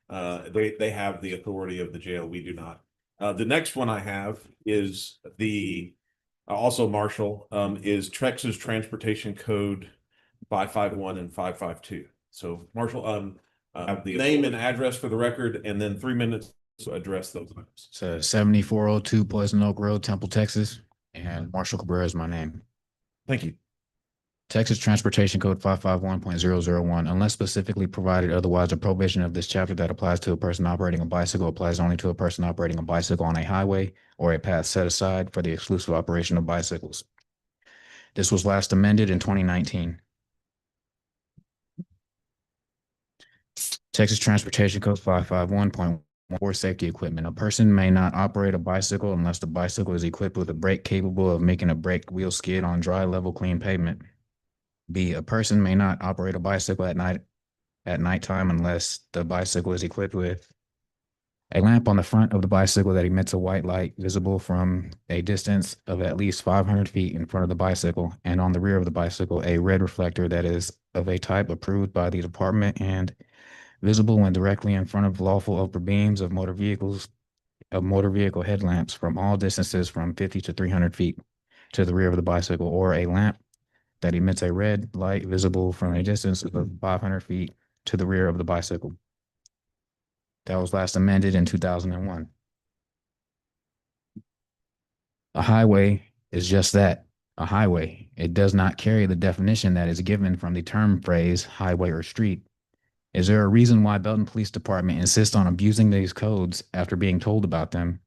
They have the authority of the jail. We do not. The next one I have is the also Marshall is Texas Transportation Code 551 and 552. So Marshall, have the name and address for the record, and then 3 minutes to address those items. So 7402 Poison Oak Road, Temple, Texas, and Marshall Cabrera is my name. Thank you. Texas Transportation Code 551.001, unless specifically provided otherwise, a provision of this chapter that applies to a person operating a bicycle applies only to a person operating a bicycle on a highway or a path set aside for the exclusive operation of bicycles. This was last amended in 2019. Texas Transportation Code 551.14 safety equipment. A person may not operate a bicycle unless the bicycle is equipped with a brake capable of making a brake wheel skid on dry, level, clean pavement. B, a person may not operate a bicycle at nighttime unless the bicycle is equipped with a lamp on the front of the bicycle that emits a white light visible from a distance of at least 500 feet in front of the bicycle, and on the rear of the bicycle, a red reflector that is of a type approved by the department and visible when directly in front of lawful upper beams of motor vehicle headlamps from all distances from 50 to 300 feet to the rear of the bicycle, or a lamp that emits a red light visible from a distance of 500 feet to the rear of the bicycle. That was last amended in 2001. A highway is just that, a highway. It does not carry the definition that is given from the term phrase highway or street. Is there a reason why Belton Police Department insists on abusing these codes after being told about them?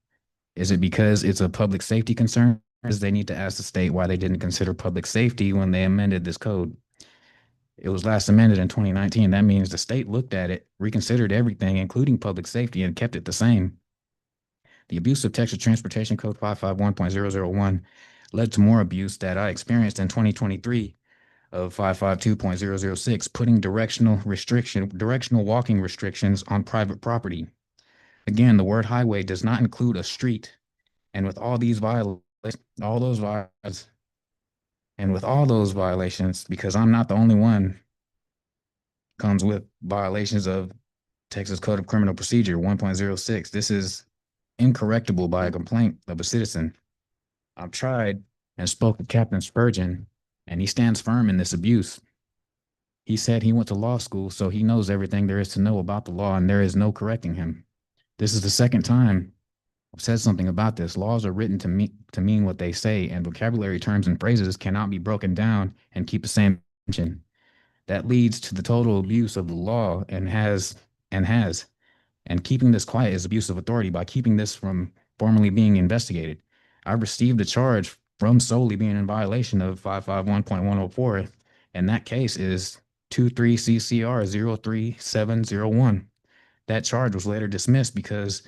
Is it because it's a public safety concern? They need to ask the state why they didn't consider public safety when they amended this code. It was last amended in 2019. That means the state looked at it, reconsidered everything, including public safety, and kept it the same. The abuse of Texas Transportation Code 551.001 led to more abuse that I experienced in 2023 of 552.006, putting directional walking restrictions on private property. Again, the word highway does not include a street. And with all these violations, because I'm not the only one, comes with violations of Texas Code of Criminal Procedure 1.06. This is incorrectable by a complaint of a citizen. I've tried and spoke with Captain Spurgeon, and he stands firm in this abuse. He said he went to law school, so he knows everything there is to know about the law, and there is no correcting him. This is the second time I've said something about this. Laws are written to mean what they say, and vocabulary terms and phrases cannot be broken down and keep the same dimension. That leads to the total abuse of the law and has. And keeping this quiet is abuse of authority by keeping this from formally being investigated. I received a charge from solely being in violation of 551.104, and that case is 23 CCR 03701. That charge was later dismissed because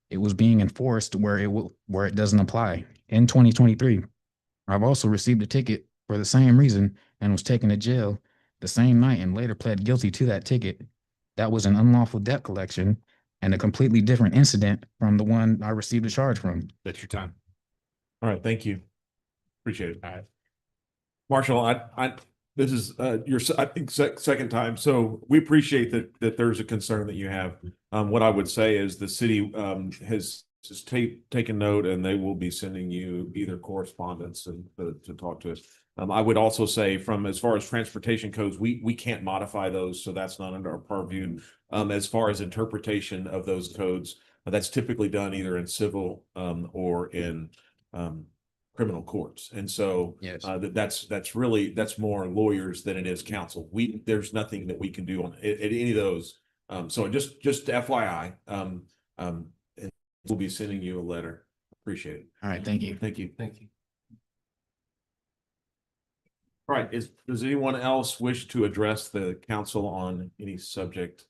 it was being enforced where it doesn't apply. In 2023, I've also received a ticket for the same reason and was taken to jail the same night and later pled guilty to that ticket. That was an unlawful debt collection and a completely different incident from the one I received a charge from. That's your time. All right, thank you. Appreciate it. All right. Marshall, this is your I think second time, so we appreciate that there's a concern that you have. What I would say is the city has taken note, and they will be sending you either correspondence and to talk to us. I would also say, from as far as transportation codes, we can't modify those, so that's not under our purview. As far as interpretation of those codes, that's typically done either in civil or in criminal courts, and so Yes. that's more lawyers than it is counsel. There's nothing that we can do on any of those. So just FYI, and we'll be sending you a letter. Appreciate it. All right, thank you. Thank you. Thank you. All right. Does anyone else wish to address the council on any subject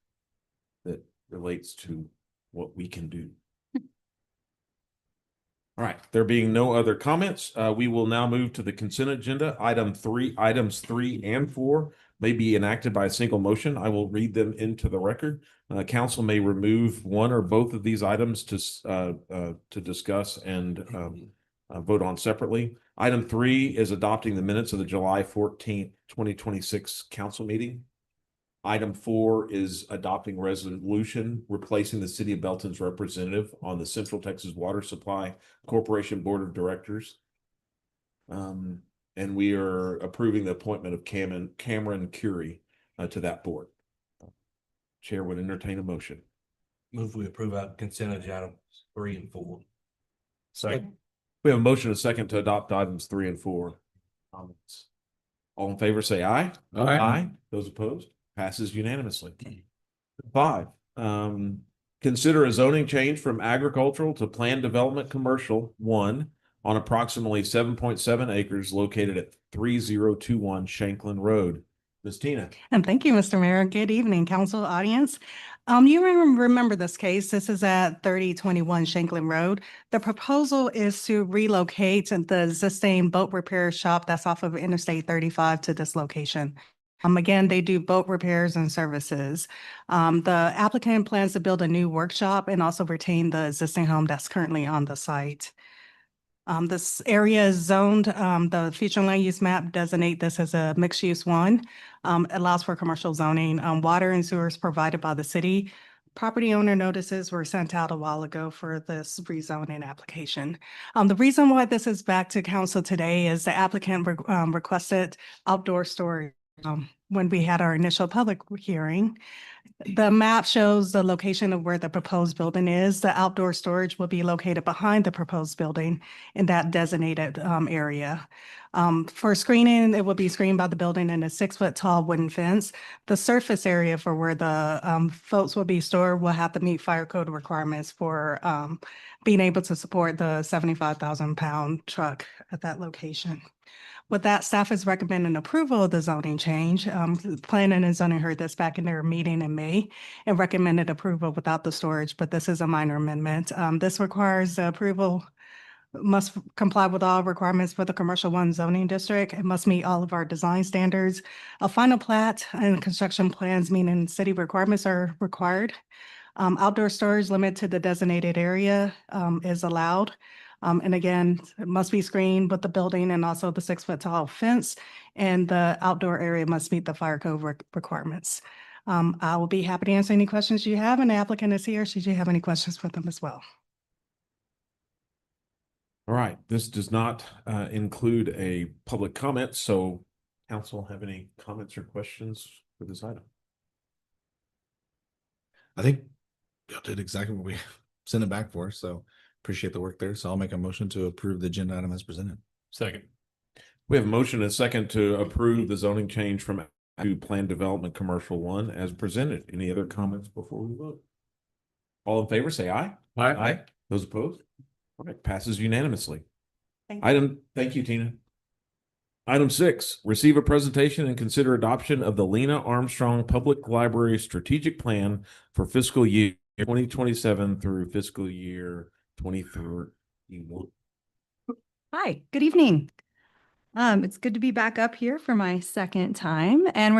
that relates to what we can do? All right, there being no other comments, we will now move to the consent agenda. Items 3 and 4 may be enacted by a single motion. I will read them into the record. Council may remove one or both of these items to discuss and vote on separately. Item 3 is adopting the minutes of the July 14th, 2026 council meeting. Item 4 is adopting resolution replacing the City of Belton's representative on the Central Texas Water Supply Corporation Board of Directors. And we are approving the appointment of Cameron Curie to that board. Chair would entertain a motion. Move we approve consent agenda 3 and 4. Second. We have a motion and a second to adopt items 3 and 4. Comments? All in favor, say aye. Aye. Those opposed? Passes unanimously. 5, consider a zoning change from agricultural to planned development commercial 1 on approximately 7.7 acres located at 3021 Shanklin Road. Ms. Tina. And thank you, Mr. Mayor. Good evening, council audience. You remember this case. This is at 3021 Shanklin Road. The proposal is to relocate the existing boat repair shop that's off of Interstate 35 to this location. Again, they do boat repairs and services. The applicant plans to build a new workshop and also retain the existing home that's currently on the site. This area is zoned, the future land use map designate this as a mixed use 1, allows for commercial zoning, water and sewers provided by the city. Property owner notices were sent out a while ago for this rezoning application. The reason why this is back to council today is the applicant requested outdoor storage when we had our initial public hearing. The map shows the location of where the proposed building is. The outdoor storage will be located behind the proposed building in that designated area. For screening, it will be screened by the building in a 6-foot tall wooden fence. The surface area for where the folks will be stored will have to meet fire code requirements for being able to support the 75,000-pound truck at that location. With that, staff is recommending approval of the zoning change. Planning and zoning heard this back in their meeting in May and recommended approval without the storage, but this is a minor amendment. This requires approval, must comply with all requirements for the commercial 1 zoning district. It must meet all of our design standards. A final plat and construction plans, meaning city requirements, are required. Outdoor storage limited to the designated area is allowed. And again, it must be screened with the building and also the 6-foot tall fence, and the outdoor area must meet the fire code requirements. I will be happy to answer any questions you have, and the applicant is here should you have any questions for them as well. All right, this does not include a public comment, so council have any comments or questions for this item? I think y'all did exactly what we sent it back for, so appreciate the work there. So I'll make a motion to approve the agenda item as presented. Second. We have a motion and a second to approve the zoning change from to planned development commercial 1 as presented. Any other comments before we vote? All in favor, say aye. Aye. Those opposed? All right, passes unanimously. Thank you. Thank you, Tina. Item 6, receive a presentation and consider adoption of the Lena Armstrong Public Library Strategic Plan for fiscal year 2027 through fiscal year 2031. Hi, good evening. It's good to be back up here for my second time, and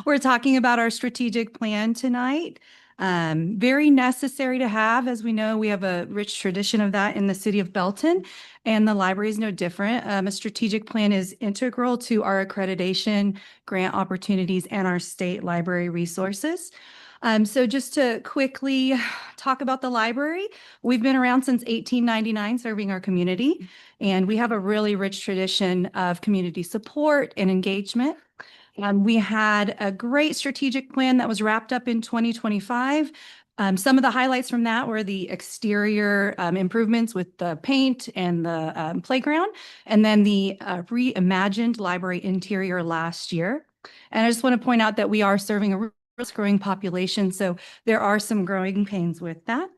we're talking about our strategic plan tonight. Very necessary to have. As we know, we have a rich tradition of that in the city of Belton, and the library is no different. A strategic plan is integral to our accreditation, grant opportunities, and our state library resources. So just to quickly talk about the library, we've been around since 1899 serving our community, and we have a really rich tradition of community support and engagement. We had a great strategic plan that was wrapped up in 2025. Some of the highlights from that were the exterior improvements with the paint and the playground, and then the reimagined library interior last year. And I just want to point out that we are serving a growing population, so there are some growing pains with that.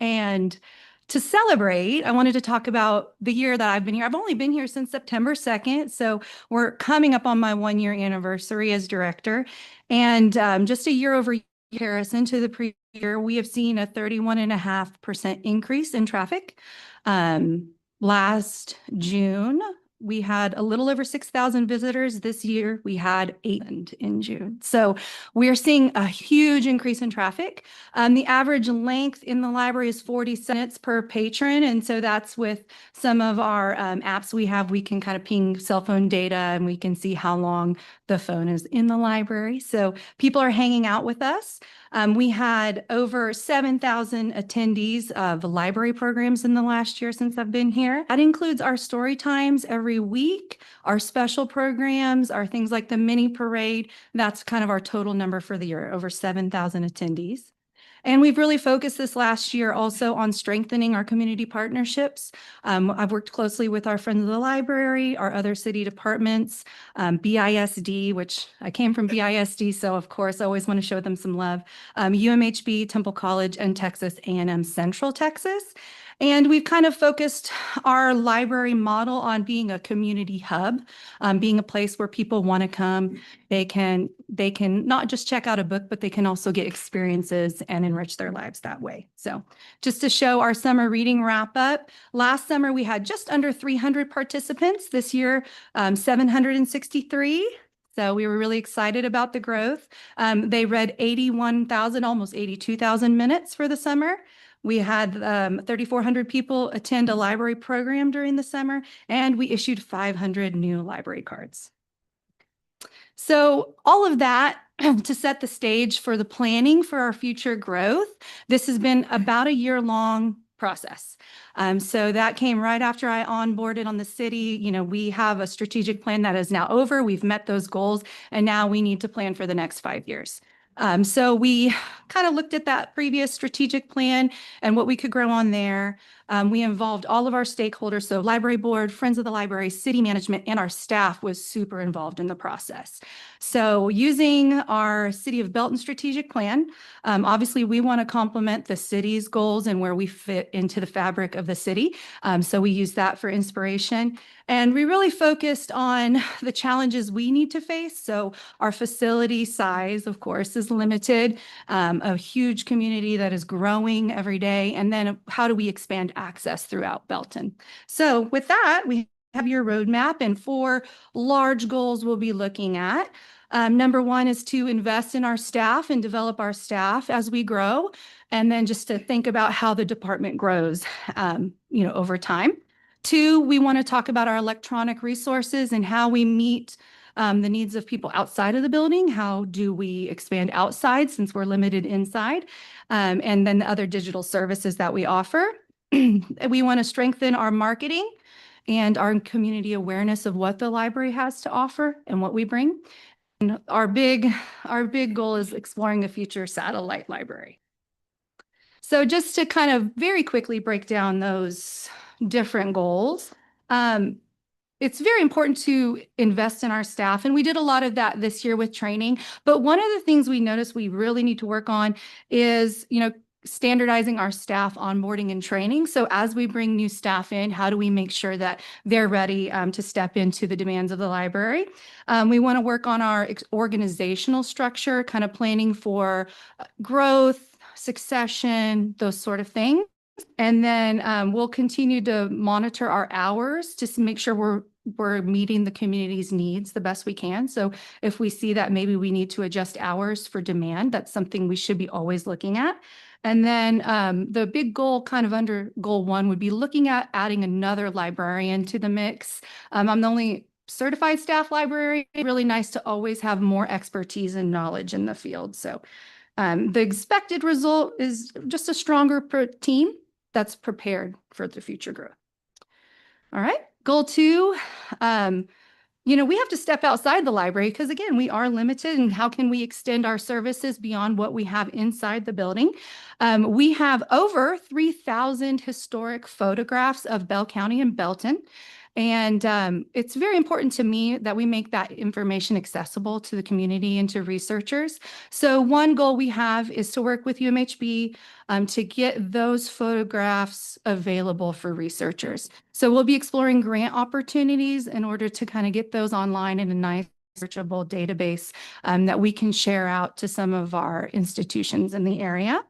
And to celebrate, I wanted to talk about the year that I've been here. I've only been here since September 2nd, so we're coming up on my 1-year anniversary as director. And just a year-over-year comparison to the previous year, we have seen a 31.5% increase in traffic. Last June, we had a little over 6,000 visitors. This year, we had 8 in June. So we are seeing a huge increase in traffic. The average length in the library is 40 minutes per patron. And so that's with some of our apps we have. We can kind of ping cell phone data, and we can see how long The phone is in the library. So people are hanging out with us. We had over 7,000 attendees of library programs in the last year since I've been here. That includes our story times every week, our special programs, our things like the mini parade. That's kind of our total number for the year, over 7,000 attendees. And we've really focused this last year also on strengthening our community partnerships. I've worked closely with our Friends of the Library, our other city departments, BISD, which I came from BISD, so of course I always want to show them some love, UMHB, Temple College, and Texas A&M Central Texas. And we've kind of focused our library model on being a community hub, being a place where people want to come. They can not just check out a book, but they can also get experiences and enrich their lives that way. So just to show our summer reading wrap up, last summer we had just under 300 participants. This year, 763. So we were really excited about the growth. They read 81,000, almost 82,000 minutes for the summer. We had 3,400 people attend a library program during the summer, and we issued 500 new library cards. So all of that to set the stage for the planning for our future growth. This has been about a year-long process. So that came right after I onboarded on the city. You know, we have a strategic plan that is now over. We've met those goals, and now we need to plan for the next 5 years. So we kind of looked at that previous strategic plan and what we could grow on there. We involved all of our stakeholders, so library board, Friends of the Library, city management, and our staff was super involved in the process. So using our City of Belton strategic plan, obviously we want to complement the city's goals and where we fit into the fabric of the city. So we use that for inspiration. And we really focused on the challenges we need to face. So our facility size, of course, is limited, a huge community that is growing every day. And then how do we expand access throughout Belton? So with that, we have your roadmap and 4 large goals we'll be looking at. Number 1 is to invest in our staff and develop our staff as we grow. And then just to think about how the department grows, over time. 2, we want to talk about our electronic resources and how we meet the needs of people outside of the building. How do we expand outside since we're limited inside? And then the other digital services that we offer. We want to strengthen our marketing and our community awareness of what the library has to offer and what we bring. And our big goal is exploring a future satellite library. So just to kind of very quickly break down those different goals, it's very important to invest in our staff. And we did a lot of that this year with training. But one of the things we noticed we really need to work on is, standardizing our staff onboarding and training. So as we bring new staff in, how do we make sure that they're ready to step into the demands of the library? We want to work on our organizational structure, kind of planning for growth, succession, those sort of things. And then we'll continue to monitor our hours just to make sure we're meeting the community's needs the best we can. So if we see that maybe we need to adjust hours for demand, that's something we should be always looking at. And then the big goal kind of under goal 1 would be looking at adding another librarian to the mix. I'm the only certified staff librarian. Really nice to always have more expertise and knowledge in the field. So the expected result is just a stronger team that's prepared for the future growth. All right, goal 2. We have to step outside the library because, again, we are limited, and how can we extend our services beyond what we have inside the building? We have over 3,000 historic photographs of Bell County and Belton. And it's very important to me that we make that information accessible to the community and to researchers. So one goal we have is to work with UMHB to get those photographs available for researchers. So we'll be exploring grant opportunities in order to kind of get those online in a nice searchable database that we can share out to some of our institutions in the area.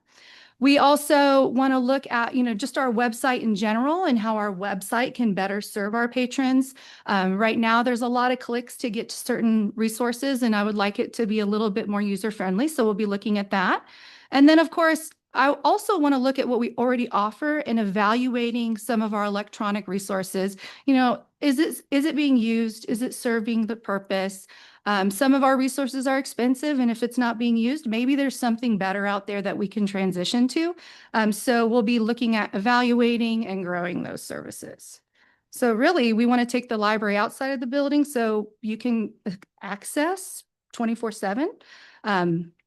We also want to look at, just our website in general and how our website can better serve our patrons. Right now, there's a lot of clicks to get to certain resources, and I would like it to be a little bit more user-friendly. So we'll be looking at that. And then, of course, I also want to look at what we already offer and evaluating some of our electronic resources. Is it being used? Is it serving the purpose? Some of our resources are expensive, and if it's not being used, maybe there's something better out there that we can transition to. So we'll be looking at evaluating and growing those services. So really, we want to take the library outside of the building so you can access 24/7.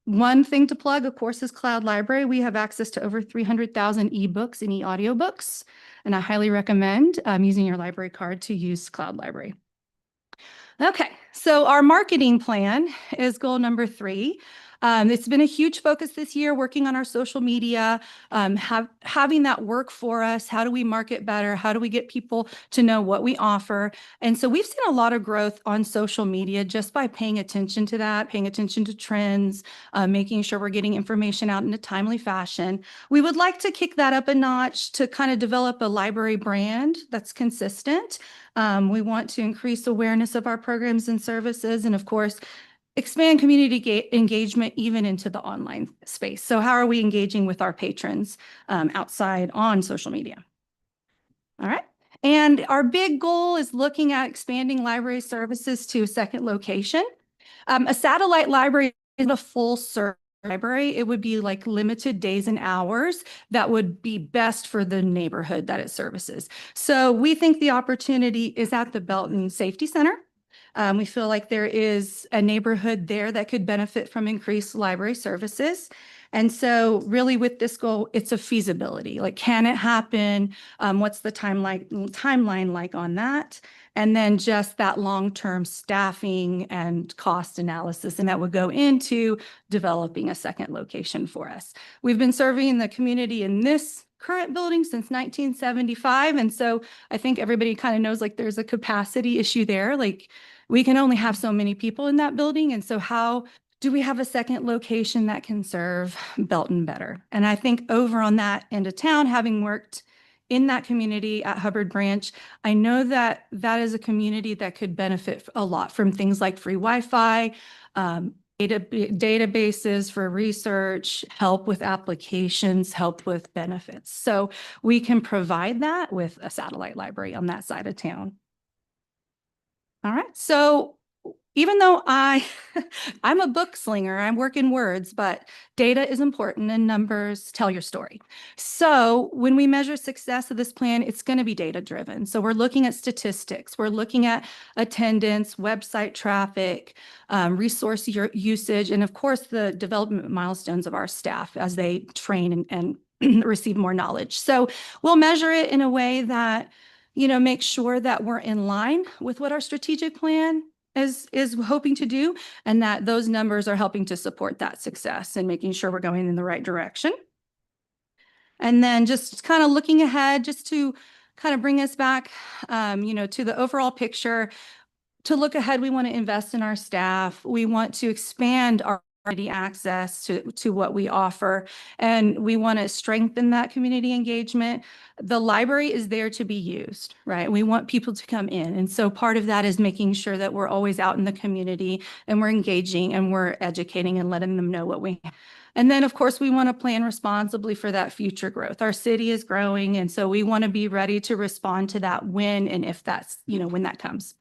One thing to plug, of course, is Cloud Library. We have access to over 300,000 ebooks and e-audiobooks, and I highly recommend using your library card to use Cloud Library. Okay, so our marketing plan is goal number 3. It's been a huge focus this year, working on our social media, having that work for us. How do we market better? How do we get people to know what we offer? And so we've seen a lot of growth on social media just by paying attention to that, paying attention to trends, making sure we're getting information out in a timely fashion. We would like to kick that up a notch to kind of develop a library brand that's consistent. We want to increase awareness of our programs and services, and of course, expand community engagement even into the online space. So how are we engaging with our patrons outside on social media? All right. And our big goal is looking at expanding library services to a second location. A satellite library is a full service library. It would be like limited days and hours that would be best for the neighborhood that it services. So we think the opportunity is at the Belton Safety Center. We feel like there is a neighborhood there that could benefit from increased library services. And so really with this goal, it's a feasibility. Like, can it happen? What's the timeline like on that? And then just that long-term staffing and cost analysis, and that would go into developing a second location for us. We've been serving the community in this current building since 1975. And so I think everybody kind of knows like there's a capacity issue there. Like, we can only have so many people in that building. And so how do we have a second location that can serve Belton better? And I think over on that end of town, having worked in that community at Hubbard Branch, I know that that is a community that could benefit a lot from things like free Wi-Fi, databases for research, help with applications, help with benefits. So we can provide that with a satellite library on that side of town. All right, so even though I'm a book slinger, I work in words, but data is important and numbers tell your story. So when we measure success of this plan, it's going to be data driven. So we're looking at statistics, we're looking at attendance, website traffic, resource usage, and of course the development milestones of our staff as they train and receive more knowledge. So we'll measure it in a way that, you know, make sure that we're in line with what our strategic plan is hoping to do, and that those numbers are helping to support that success and making sure we're going in the right direction. And then just kind of looking ahead, just to kind of bring us back, you know, to the overall picture. To look ahead, we want to invest in our staff. We want to expand our community access to what we offer, and we want to strengthen that community engagement. The library is there to be used, right? We want people to come in. And so part of that is making sure that we're always out in the community and we're engaging and we're educating and letting them know what we have. And then, of course, we want to plan responsibly for that future growth. Our city is growing, and so we want to be ready to respond to that when and if that's, you know, when that comes.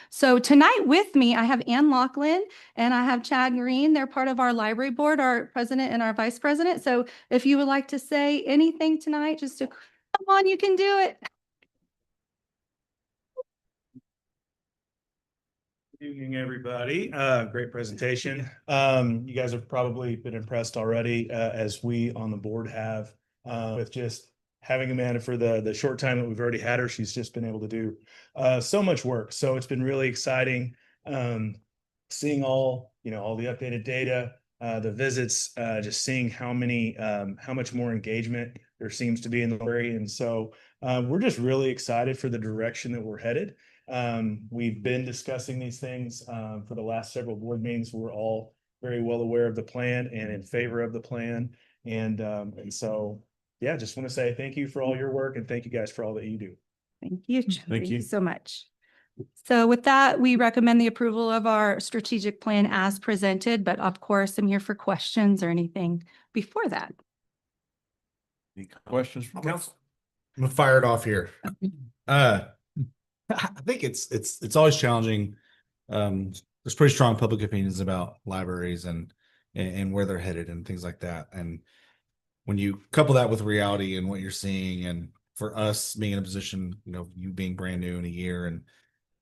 So tonight with me, I have Ann Laughlin and I have Chad Green. They're part of our library board, our president and our vice president. So if you would like to say anything tonight, just to come on, you can do it. Good evening, everybody. Great presentation. You guys have probably been impressed already, as we on the board have, with just having Amanda for the short time that we've already had her. She's just been able to do so much work. So it's been really exciting seeing all the updated data, the visits, just seeing how much more engagement there seems to be in the library. And so we're just really excited for the direction that we're headed. We've been discussing these things for the last several board meetings. We're all very well aware of the plan and in favor of the plan. And so, yeah, just want to say thank you for all your work, and thank you guys for all that you do. Thank you. Thank you so much. So with that, we recommend the approval of our strategic plan as presented, but of course, I'm here for questions or anything before that. Any questions from council? I'm gonna fire it off here. I think it's always challenging there's pretty strong public opinions about libraries and where they're headed and things like that. And when you couple that with reality and what you're seeing, and for us being in a position, you being brand new in a year, and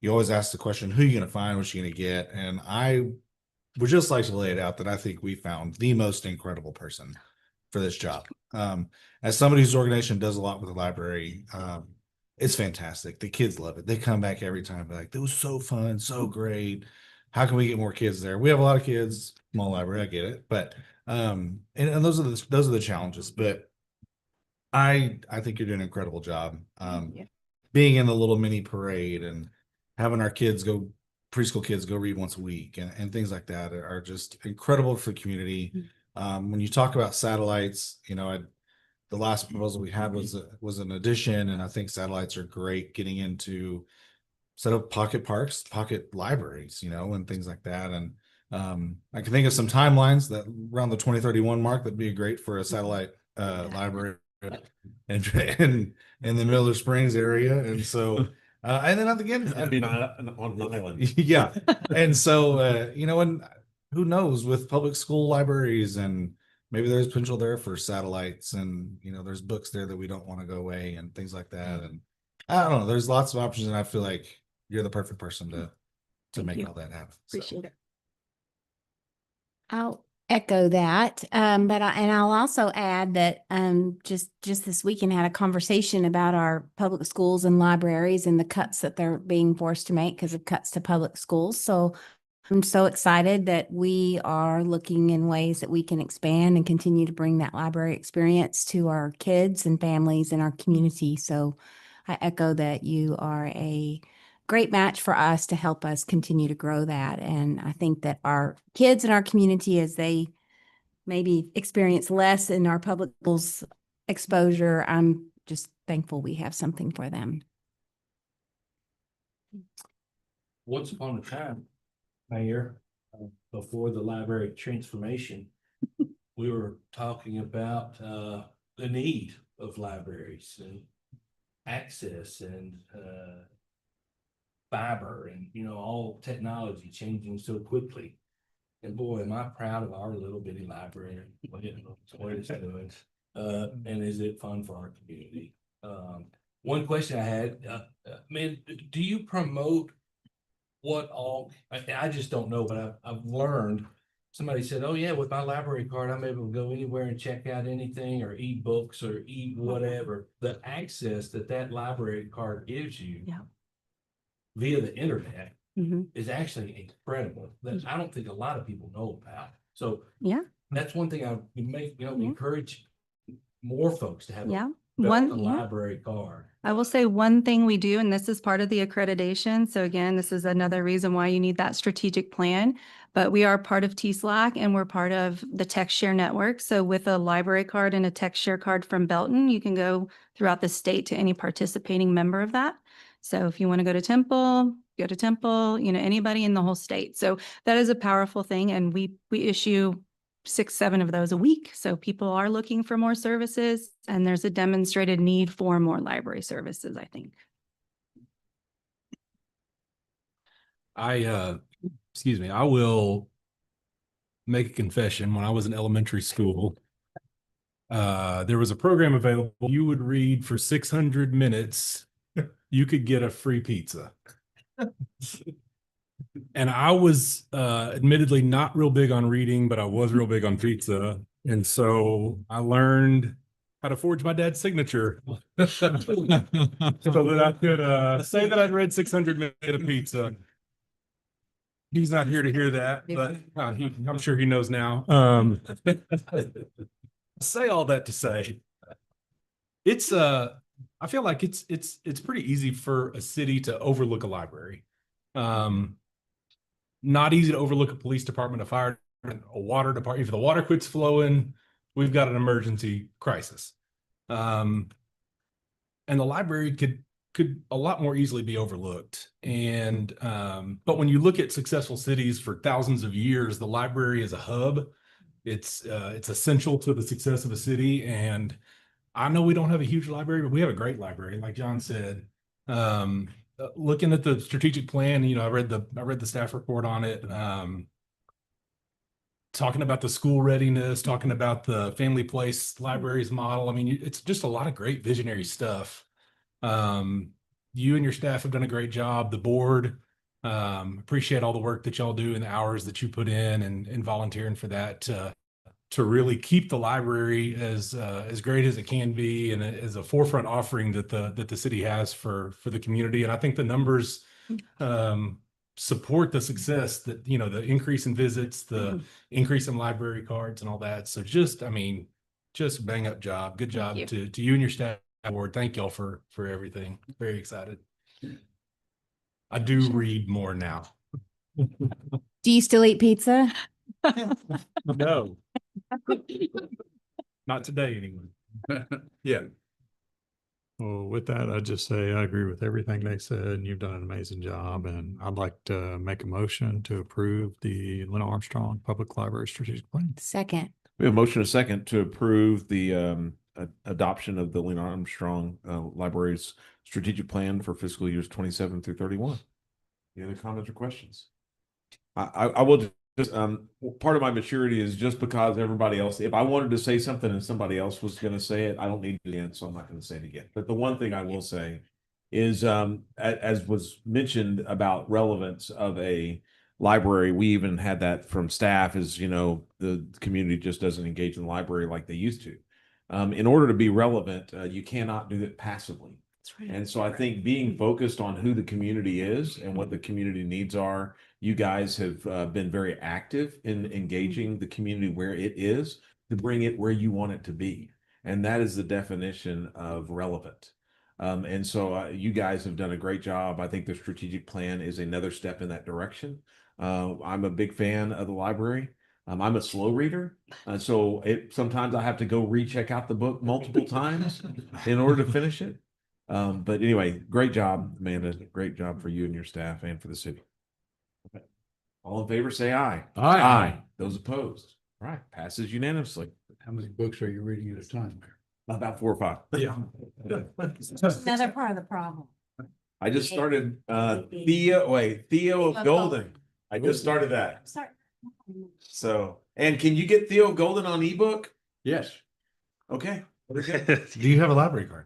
you always ask the question, who are you going to find? What you going to get? And I would just like to lay it out that I think we found the most incredible person for this job. As somebody whose organization does a lot with the library, it's fantastic. The kids love it. They come back every time. They're like, that was so fun, so great. How can we get more kids there? We have a lot of kids, small library, I get it. But and those are the challenges. But I think you're doing an incredible job. Being in the little mini parade and having our preschool kids go read once a week and things like that are just incredible for the community. When you talk about satellites, the last proposal we had was an addition, and I think satellites are great getting into set up pocket parks, pocket libraries, and things like that. And I can think of some timelines that around the 2031 mark that'd be great for a satellite library in the Miller Springs area. And so and then again, That'd be on an island. yeah. And so and who knows with public school libraries, and maybe there's potential there for satellites, and there's books there that we don't want to go away and things like that. And I don't know, there's lots of options, and I feel like you're the perfect person to Thank make you. all that happen. Appreciate it. I'll echo that. But I'll also add that just this weekend had a conversation about our public schools and libraries and the cuts that they're being forced to make because of cuts to public schools. So I'm so excited that we are looking in ways that we can expand and continue to bring that library experience to our kids and families in our community. So I echo that you are a great match for us to help us continue to grow that. And I think that our kids in our community, as they maybe experience less in our public schools exposure, I'm just thankful we have something for them. Once upon a time, Mayor, before the library transformation, we were talking about the need of libraries and access and fiber and all technology changing so quickly. And boy, am I proud of our little bitty library. What it's doing. And is it fun for our community? One question I had, man, do you promote what all, I just don't know, but I've learned, somebody said, oh yeah, with my library card, I'm able to go anywhere and check out anything or e-books or whatever. The access that library card gives you via the internet is actually incredible. That I don't think a lot of people know about. So that's one thing I would make, encourage more folks to have a library card. I will say one thing we do, and this is part of the accreditation. So again, this is another reason why you need that strategic plan. But we are part of TSLAC and we're part of the Tech Share Network. So with a library card and a Tech Share card from Belton, you can go throughout the state to any participating member of that. So if you want to go to Temple, anybody in the whole state. So that is a powerful thing. And we issue 6, 7 of those a week. So people are looking for more services and there's a demonstrated need for more library services, I think. I will make a confession. When I was in elementary school, there was a program available. You would read for 600 minutes. You could get a free pizza. And I was admittedly not real big on reading, but I was real big on pizza. And so I learned how to forge my dad's signature so that I could say that I'd read 600 minutes of pizza. He's not here to hear that, but I'm sure he knows now. Say all that to say, it's I feel like it's pretty easy for a city to overlook a library. Not easy to overlook a police department, a fire department, a water department. If the water quits flowing, we've got an emergency crisis. And the library could a lot more easily be overlooked. And but when you look at successful cities for thousands of years, the library is a hub. It's essential to the success of a city. And I know we don't have a huge library, but we have a great library, like John said. looking at the strategic plan, I read the staff report on it. Talking about the school readiness, talking about the family place libraries model. I mean, it's just a lot of great visionary stuff. You and your staff have done a great job. The board, appreciate all the work that y'all do and the hours that you put in and volunteering for that to really keep the library as great as it can be and as a forefront offering that the city has for the community. And I think the numbers support the success that, the increase in visits, the increase in library cards and all that. So just bang up job. Good job to you and your staff board. Thank y'all for everything. Very excited. I do read more now. Do you still eat pizza? No. Not today anyway. Yeah. Well, with that, I'd just say I agree with everything they said, and you've done an amazing job. And I'd like to make a motion to approve the Lynn Armstrong Public Library Strategic Plan. Second. We have a motion and a second to approve the adoption of the Lynn Armstrong Library's strategic plan for fiscal years 27 through 31. Any other comments or questions? I will just part of my maturity is just because everybody else, if I wanted to say something and somebody else was going to say it, I don't need to again, so I'm not going to say it again. But the one thing I will say is, as was mentioned about relevance of a library, we even had that from staff, is the community just doesn't engage in the library like they used to. In order to be relevant, you cannot do it passively. That's right. And so I think being focused on who the community is and what the community needs are, you guys have been very active in engaging the community where it is to bring it where you want it to be. And that is the definition of relevant. And so you guys have done a great job. I think the strategic plan is another step in that direction. I'm a big fan of the library. I'm a slow reader. So sometimes I have to go recheck out the book multiple times in order to finish it. But anyway, great job, Amanda. Great job for you and your staff and for the city. Okay. All in favor, say aye. Aye. Those opposed. All right, passes unanimously. How many books are you reading at a time? About 4 or 5. Yeah. Another part of the problem. I just started Theo of Golden. I just started that. Sorry. So, and can you get Theo Golden on ebook? Yes. Okay. Do you have a library card?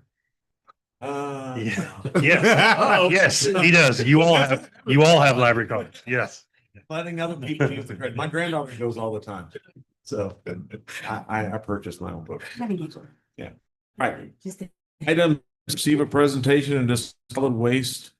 Yeah. Yes, yes, he does. You all have library cards. Yes. Letting other people use the credit. My granddaughter goes all the time. So I purchased my own book. Yeah. All right. Item, receive a presentation and just solid waste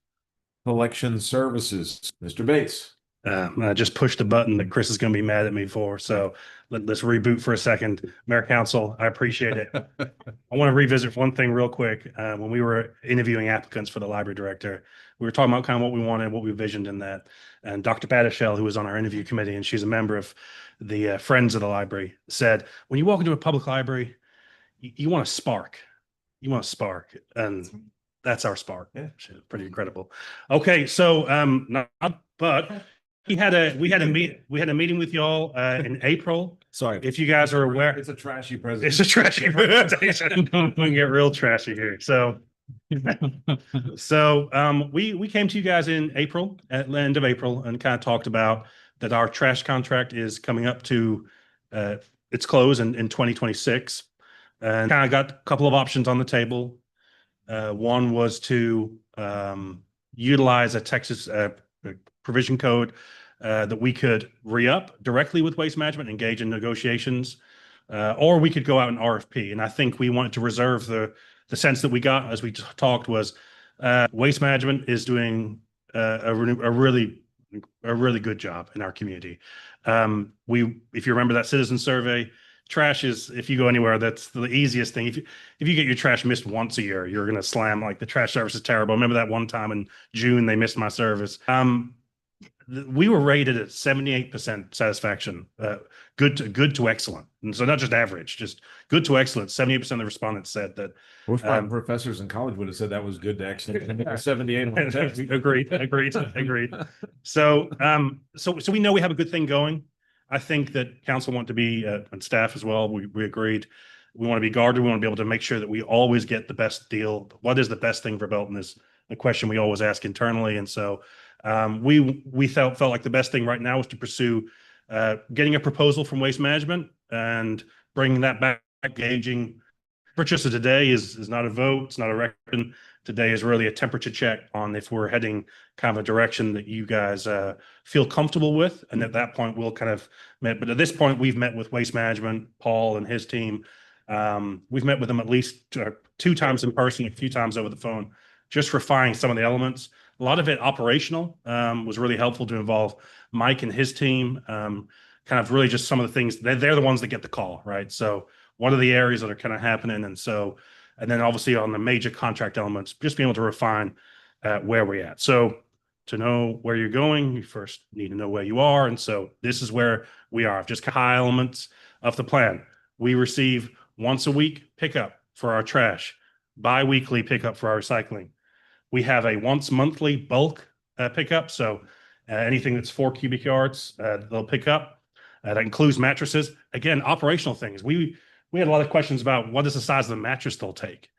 collection services. Mr. Bates. I just pushed the button that Chris is going to be mad at me for. So let's reboot for a second. Mayor Council, I appreciate it. I want to revisit one thing real quick. When we were interviewing applicants for the library director, we were talking about kind of what we wanted, what we visioned in that. And Dr. Badishell, who was on our interview committee, and she's a member of the Friends of the Library, said, when you walk into a public library, you want a spark. You want a spark. And that's our spark. Yeah. Pretty incredible. Okay. So, but we had a meeting with y'all in April. Sorry. If you guys are aware, It's a trashy it's presentation. a trashy presentation. We get real trashy here. So, we came to you guys in April, at the end of April, and kind of talked about that our trash contract is coming up to its close in 2026, and kind of got a couple of options on the table. One was to utilize a Texas provision code that we could re-up directly with Waste Management, engage in negotiations, or we could go out and RFP. And I think we wanted to reserve the sense that we got as we talked was Waste Management is doing a really good job in our community. If you remember that citizen survey, trash is, if you go anywhere, that's the easiest thing. If you get your trash missed once a year, you're going to slam like the trash service is terrible. I remember that one time in June, they missed my service. We were rated at 78% satisfaction, good to excellent. And so not just average, just good to excellent. 78% of the respondents said that. Most of my professors in college would have said that was good to excellent. 78 on the test. Agreed. So we know we have a good thing going. I think that council want to be, and staff as well, we agreed. We want to be guarded. We want to be able to make sure that we always get the best deal. What is the best thing for Belton is a question we always ask internally. And so we felt like the best thing right now was to pursue getting a proposal from Waste Management and bringing that back, gauging. Purchase of today is not a vote, it's not a record. Today is really a temperature check on if we're heading kind of a direction that you guys feel comfortable with. And at that point, we'll kind of met. But at this point, we've met with Waste Management, Paul and his team. We've met with them at least 2 times in person, a few times over the phone, just refining some of the elements. A lot of it operational was really helpful to involve Mike and his team. Kind of really just some of the things, they're the ones that get the call, right? So what are the areas that are kind of happening? And then obviously on the major contract elements, just being able to refine where we're at. So to know where you're going, you first need to know where you are. And so this is where we are, just high elements of the plan. We receive once a week pickup for our trash, bi-weekly pickup for our recycling. We have a once monthly bulk pickup. So anything that's 4 cubic yards, they'll pick up. That includes mattresses. Again, operational things. We had a lot of questions about what is the size of the mattress they'll take.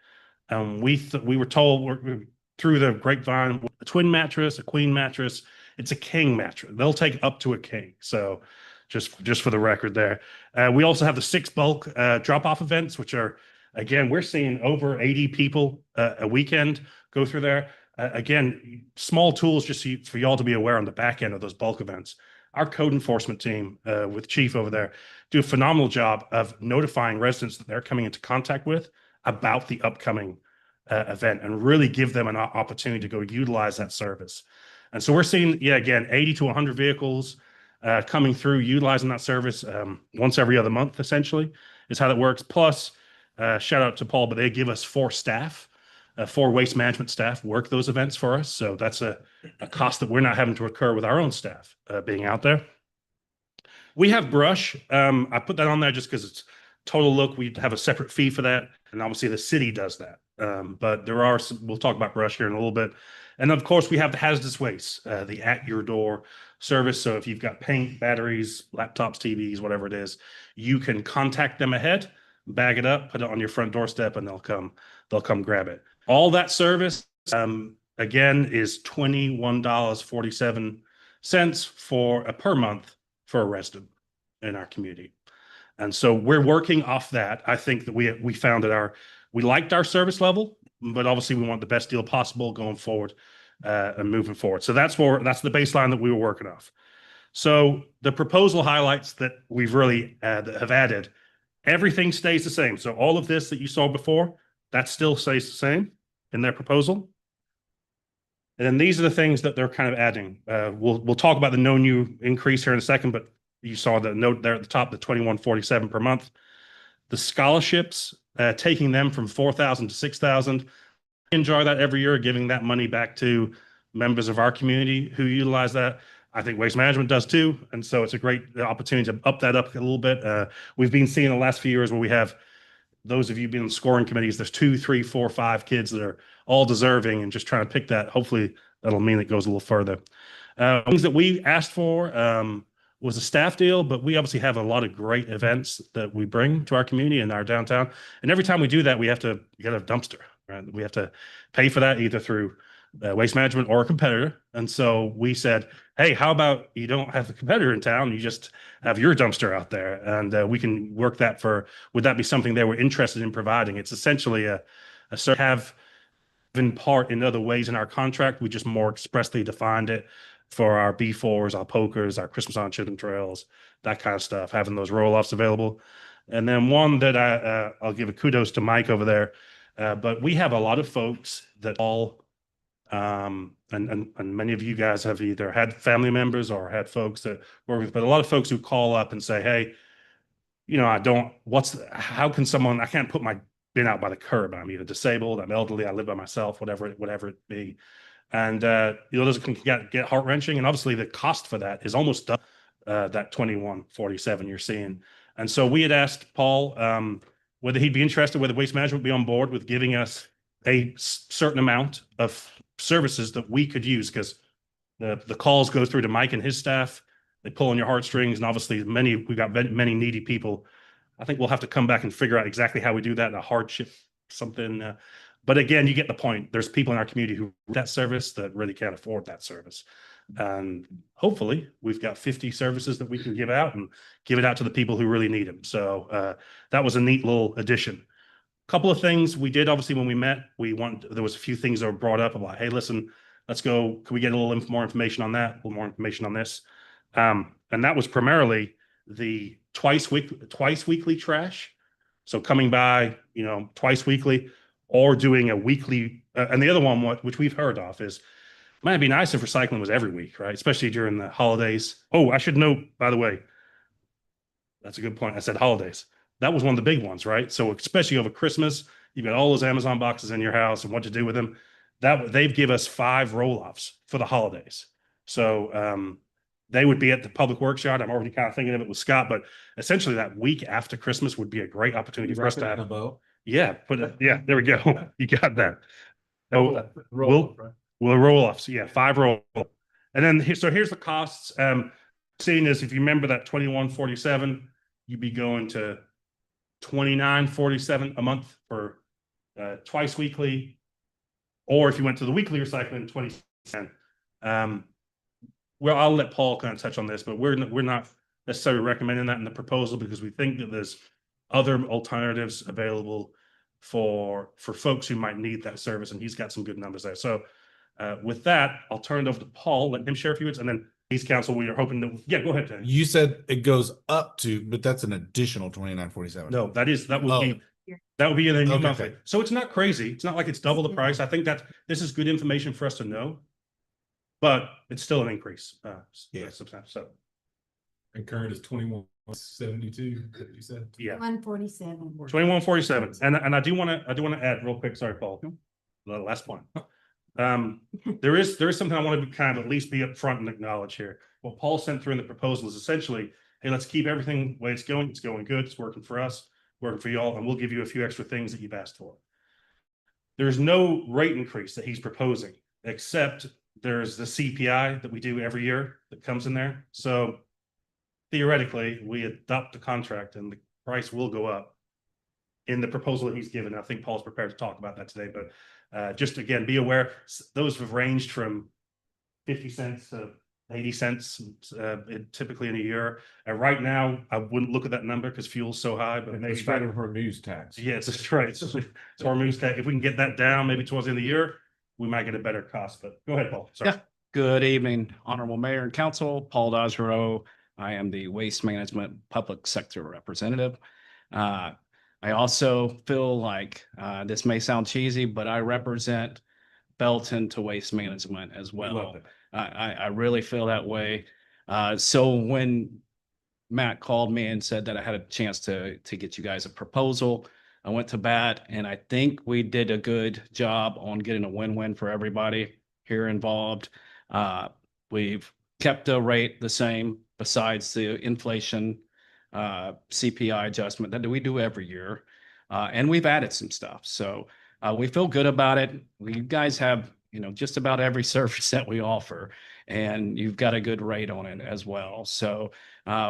We were told through the grapevine, a twin mattress, a queen mattress, it's a king mattress. They'll take up to a king. So just for the record there. We also have the 6 bulk drop-off events, which are, again, we're seeing over 80 people a weekend go through there. Again, small tools just for y'all to be aware on the back end of those bulk events. Our code enforcement team with Chief over there do a phenomenal job of notifying residents that they're coming into contact with about the upcoming event and really give them an opportunity to go utilize that service. And so we're seeing, again, 80 to 100 vehicles coming through, utilizing that service once every other month, essentially, is how that works. Plus, shout out to Paul, but they give us 4 staff, 4 waste management staff work those events for us. So that's a cost that we're not having to incur with our own staff being out there. We have brush. I put that on there just because it's total look. We have a separate fee for that. And obviously the city does that. But there are some, we'll talk about brush here in a little bit. And of course we have the hazardous waste, the at your door service. So if you've got paint, batteries, laptops, TVs, whatever it is, you can contact them ahead, bag it up, put it on your front doorstep, and they'll come grab it. All that service, again, is $21.47 for per month for a resident in our community. And so we're working off that. I think that we found that we liked our service level, but obviously we want the best deal possible going forward and moving forward. So that's the baseline that we were working off. So the proposal highlights that we've really have added. Everything stays the same. So all of this that you saw before, that still stays the same in their proposal. And then these are the things that they're kind of adding. We'll talk about the no new increase here in a second, but you saw the note there at the top, the $21.47 per month. The scholarships, taking them from $4,000 to $6,000. Enjoy that every year, giving that money back to members of our community who utilize that. I think Waste Management does too. And so it's a great opportunity to up that up a little bit. We've been seeing the last few years where we have, those of you being in scoring committees, there's 2, 3, 4, 5 kids that are all deserving and just trying to pick that. Hopefully that'll mean it goes a little further. Things that we asked for was a staff deal, but we obviously have a lot of great events that we bring to our community and our downtown. And every time we do that, we have to get a dumpster, right? We have to pay for that either through Waste Management or a competitor. And so we said, hey, how about you don't have a competitor in town, you just have your dumpster out there, and we can work that would that be something they were interested in providing? It's essentially a have in part in other ways in our contract. We just more expressly defined it for our B4s, our pokers, our Christmas on Children Trails, that kind of stuff, having those roll-offs available. And then one that I'll give a kudos to Mike over there, but we have a lot of folks that all and many of you guys have either had family members or had folks that work with, but a lot of folks who call up and say, hey, how can someone, I can't put my bin out by the curb. I'm either disabled, I'm elderly, I live by myself, whatever it be. And, those can get heart wrenching. And obviously the cost for that is almost double that $21.47 you're seeing. And so we had asked Paul whether he'd be interested, whether Waste Management would be on board with giving us a certain amount of services that we could use, because the calls go through to Mike and his staff. They pull on your heartstrings, and obviously we've got many needy people. I think we'll have to come back and figure out exactly how we do that in a hardship something. But again, you get the point. There's people in our community who that service that really can't afford that service. And hopefully we've got 50 services that we can give out and give it out to the people who really need them. So that was a neat little addition. Couple of things we did, obviously, when we met, there was a few things that were brought up about, hey, listen, let's go. Can we get a little more information on that? A little more information on this. And that was primarily the twice weekly trash. So coming by, twice weekly, or doing a weekly. And the other one, which we've heard of, is might be nice if recycling was every week, right? Especially during the holidays. Oh, I should note, by the way, that's a good point. I said holidays. That was one of the big ones, right? So especially over Christmas, you've got all those Amazon boxes in your house and what to do with them. They've give us 5 roll-offs for the holidays. So they would be at the public works yard. I'm already kind of thinking of it with Scott, but essentially that week after Christmas would be a great opportunity for us to have. Yeah, there we go. You got that. We'll roll-offs. Yeah, 5 roll. And then here's the costs. Seeing as if you remember that 2147, you'd be going to 2947 a month for twice weekly, or if you went to the weekly recycling, 2010. Well, I'll let Paul kind of touch on this, but we're not necessarily recommending that in the proposal because we think that there's other alternatives available for folks who might need that service, and he's got some good numbers there. So with that, I'll turn it over to Paul, let him share a few words, and then East Council, we are hoping that, yeah, go ahead, Tony. You said it goes up to, but that's an additional 2947. No, that would be in the new Okay. monthly. So it's not crazy. It's not like it's double the price. I think that this is good information for us to know, but it's still an increase. Substantial. So And current is 2172, you said? yeah, 147. 2147. And I do want to add real quick. Sorry, Paul. The last point. There is something I want to kind of at least be upfront and acknowledge here. What Paul sent through in the proposal is essentially, hey, let's keep everything the way it's going. It's going good. It's working for us, working for y'all, and we'll give you a few extra things that you've asked for. There's no rate increase that he's proposing, except there's the CPI that we do every year that comes in there. So theoretically, we adopt the contract and the price will go up in the proposal that he's given. I think Paul's prepared to talk about that today, but just again, be aware, those have ranged from 50 cents to 80 cents typically in a year. And right now, I wouldn't look at that number because fuel's so high, but maybe It's right of Hormuz tax. yeah, it's right. It's Hormuz tax. If we can get that down, maybe towards the end of the year, we might get a better cost. But go ahead, Paul. Sorry. Yeah. Good evening, Honorable Mayor and Council. Paul Dodgero. I am the Waste Management Public Sector Representative. I also feel like this may sound cheesy, but I represent Belton to Waste Management as well. I really feel that way. So when Matt called me and said that I had a chance to get you guys a proposal, I went to bat, and I think we did a good job on getting a win-win for everybody here involved. We've kept the rate the same besides the inflation CPI adjustment that we do every year. And we've added some stuff. So we feel good about it. You guys have, just about every service that we offer, and you've got a good rate on it as well. So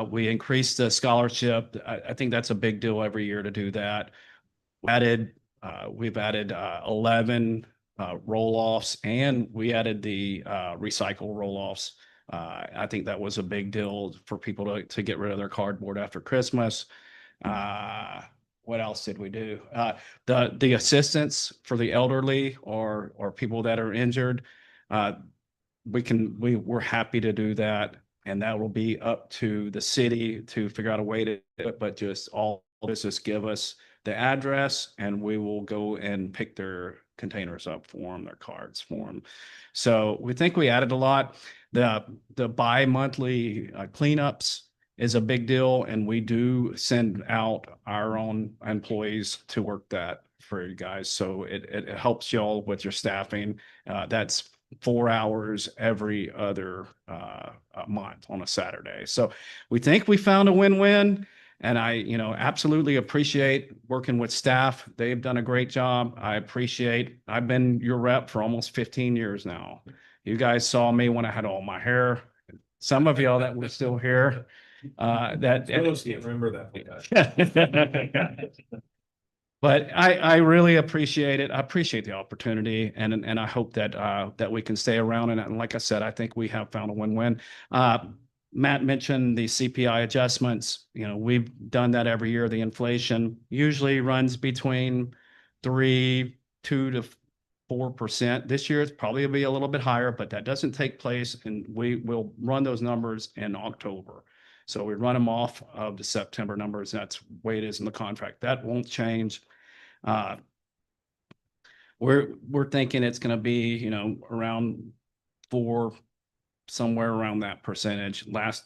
we increased the scholarship. I think that's a big deal every year to do that. We've added 11 roll-offs, and we added the recycle roll-offs. I think that was a big deal for people to get rid of their cardboard after Christmas. What else did we do? The assistance for the elderly or people that are injured. We're happy to do that, and that will be up to the city to figure out a way to do it. But just all this, just give us the address, and we will go and pick their containers up for them, their cards for them. So we think we added a lot. The bi-monthly cleanups is a big deal, and we do send out our own employees to work that for you guys. So it helps y'all with your staffing. That's 4 hours every other month on a Saturday. So we think we found a win-win, and I absolutely appreciate working with staff. They've done a great job. I've been your rep for almost 15 years now. You guys saw me when I had all my hair. Some of y'all that were still here. Can't remember that. But I really appreciate it. I appreciate the opportunity, and I hope that that we can stay around. And like I said, I think we have found a win-win. Matt mentioned the CPI adjustments. You know, we've done that every year. The inflation usually runs between 2 to 4%. This year it's probably gonna be a little bit higher, but that doesn't take place, and we will run those numbers in October. So we run them off of the September numbers. That's the way it is in the contract. That won't change. Uh, we're thinking it's going to be, you know, around 4, somewhere around that percentage. Last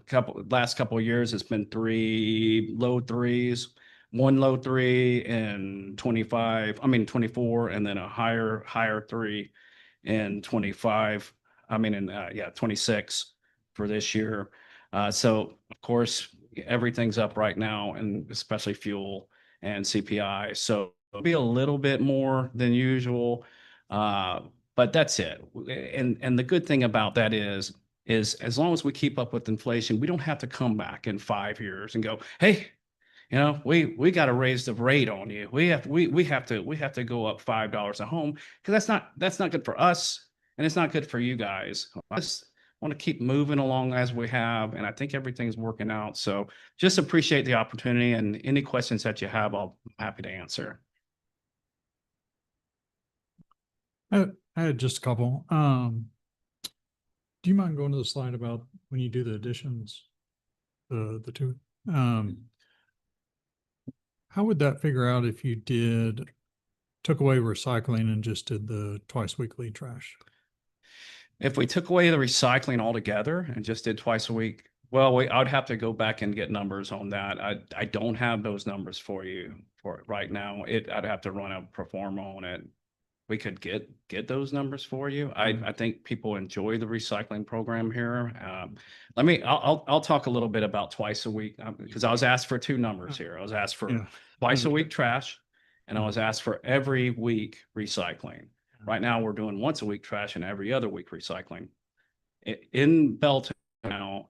couple of years, it's been 3 low threes, 1 low 3 in 24, and then a higher 3 in 25. In 26 for this year. So of course, everything's up right now, and especially fuel and CPI. So it'll be a little bit more than usual. But that's it. And the good thing about that is as long as we keep up with inflation, we don't have to come back in 5 years and go, hey, you know, we got to raise the rate on you. We have to go up $5 a home, because that's not good for us, and it's not good for you guys. I just want to keep moving along as we have, and I think everything's working out. So just appreciate the opportunity, and any questions that you have, I'm happy to answer. I had just a couple. Do you mind going to the slide about when you do the additions, the two? How would that figure out if you took away recycling and just did the twice weekly trash? If we took away the recycling altogether and just did twice a week, well, I'd have to go back and get numbers on that. I don't have those numbers for you for it right now. I'd have to run a pro forma on it. We could get those numbers for you. I think people enjoy the recycling program here. I'll talk a little bit about twice a week, because I was asked for 2 numbers here. I was asked for twice a week trash, and I was asked for every week recycling. Right now, we're doing once a week trash and every other week recycling. In Belton now,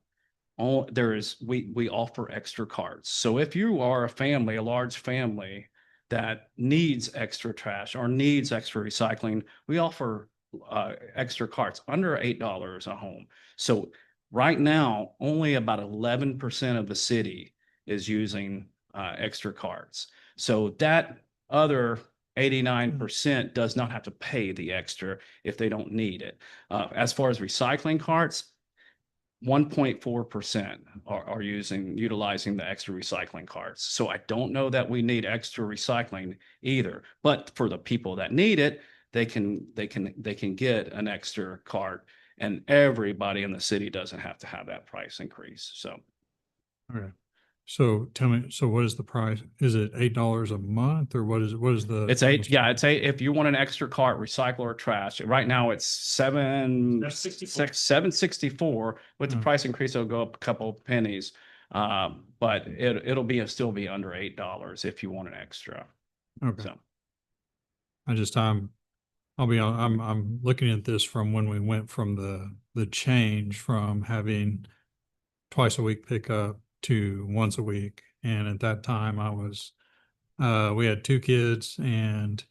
we offer extra carts. So if you are a large family that needs extra trash or needs extra recycling, we offer extra carts under $8 a home. So right now, only about 11% of the city is using extra carts. So that other 89% does not have to pay the extra if they don't need it. As far as recycling carts, 1.4% are utilizing the extra recycling carts. So I don't know that we need extra recycling either. But for the people that need it, they can get an extra cart, and everybody in the city doesn't have to have that price increase. So. Okay. So tell me, so what is the price? Is it $8 a month, or what is the? It's 8. Yeah, it's 8. If you want an extra cart, recycle or trash, right now it's $7.64. With the price increase, it'll go up a couple of pennies. But it'll still be under $8 if you want an extra. Okay. So I'm looking at this from when we went from the change from having twice a week pickup to once a week. And at that time we had 2 kids, and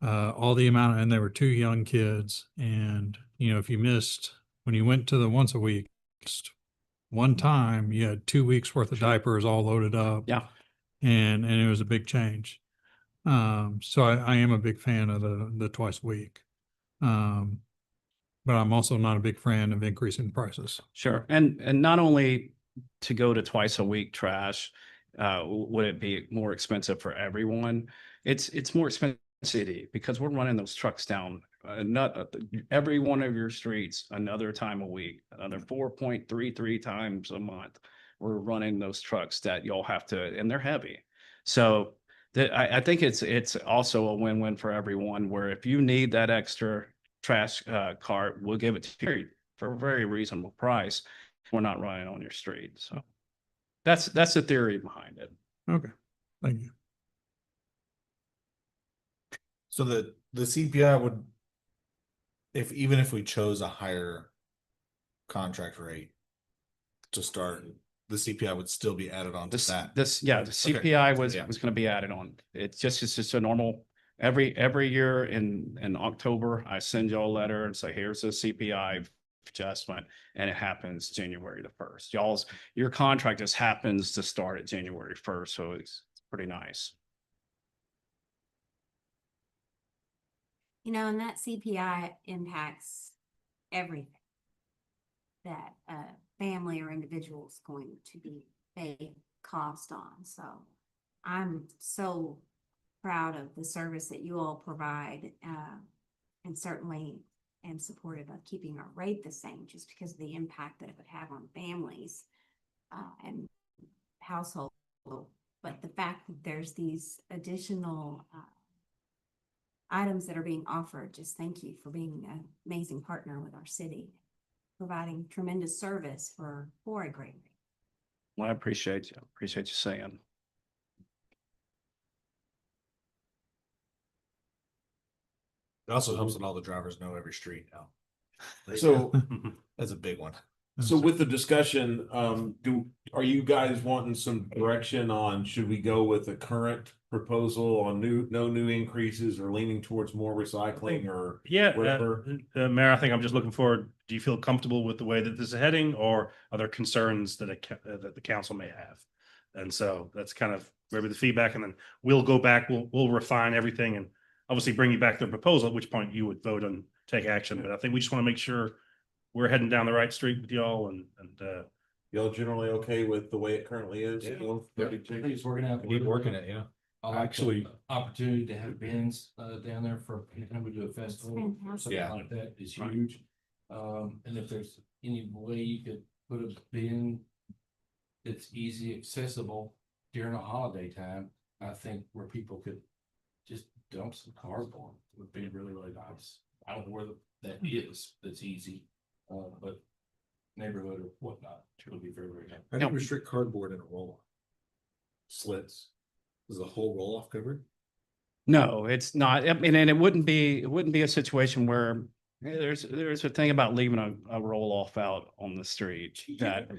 and they were 2 young kids. And, you know, if you missed, when you went to the once a week, one time you had 2 weeks worth of diapers all loaded up. yeah. And it was a big change. So I am a big fan of the twice a week. But I'm also not a big fan of increasing prices. Sure. And not only to go to twice a week trash, would it be more expensive for everyone? It's more expensive because we're running those trucks down not every one of your streets another time a week, another 4.33 times a month. We're running those trucks that you'll have to, and they're heavy. So I think it's also a win-win for everyone, where if you need that extra trash cart, we'll give it to you for a very reasonable price. We're not running on your street. So that's the theory behind it. Okay. Thank you. So the CPI would, even if we chose a higher contract rate to start, the CPI would still be added on to This, that. this, yeah, the Okay. CPI was Yeah. going to be added on. It's just a normal, every year in October, I send y'all a letter and say, here's a CPI adjustment, and it happens January the 1st. Your contract just happens to start at January 1st, so it's pretty nice. You know, and that CPI impacts everything that a family or individual is going to be paid cost on. So I'm so proud of the service that you all provide, and certainly am supportive of keeping our rate the same just because of the impact that it would have on families and households. But the fact that there's these additional items that are being offered, just thank you for being an amazing partner with our city, providing tremendous service for a great rate. Well, I appreciate you. Appreciate you saying. It also helps that all the drivers know every street now. So, That's a big one. so with the discussion, are you guys wanting some direction on, should we go with the current proposal on no new increases, or leaning towards more recycling, or Yeah, whatever? Mayor, I think I'm just looking forward. Do you feel comfortable with the way that this is heading, or are there concerns that that the council may have? And so that's kind of maybe the feedback, and then we'll go back, we'll refine everything, and obviously bring you back the proposal, at which point you would vote and take action. But I think we just want to make sure we're heading down the right street with y'all, and Y'all generally okay with the way it currently is? I think it's working out. Keep working it, yeah. I like Actually- the opportunity to have bins down there for anytime we do a festival, fantastic. something Yeah. like that is Right. huge. And if there's any way you could put a bin that's easy accessible during a holiday time, I think where people could just dump some cardboard would be really, really nice. I don't know where that is, that's easy, but neighborhood or whatnot, it would be very, very nice. How do you restrict cardboard in a roll? Slits? Is the whole roll off covered? No, it's not. I mean, and it wouldn't be a situation where there's a thing about leaving a roll off out on the street that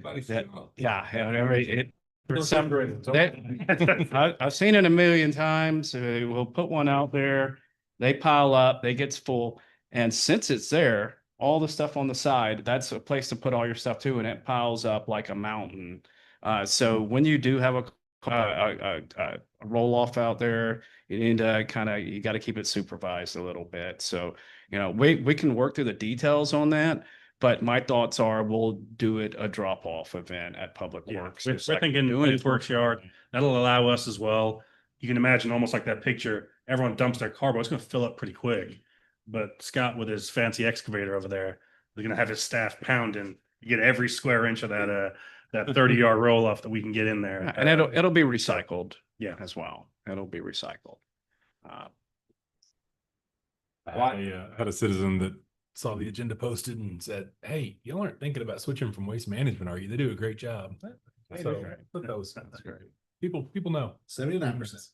I've seen it a million times. We'll put one out there, they pile up, they gets full. And since it's there, all the stuff on the side, that's a place to put all your stuff too, and it piles up like a mountain. So when you do have a roll off out there, you need to you got to keep it supervised a little bit. So, you know, we can work through the details on that. But my thoughts are we'll do it a drop off event at Public Yeah, Works. we're just like thinking doing Public it Works yard. That'll allow us as well. You can imagine almost like that picture, everyone dumps their cardboard, it's gonna fill up pretty quick. But Scott with his fancy excavator over there, they're gonna have his staff pounding, you get every square inch of that 30-yard roll off that we can get in there. And it'll be recycled. Yeah. As well. It'll be recycled. I had a citizen that saw the agenda posted and said, "Hey, y'all aren't thinking about switching from waste management, are you? They do a great job." So that's great. People know. 79%.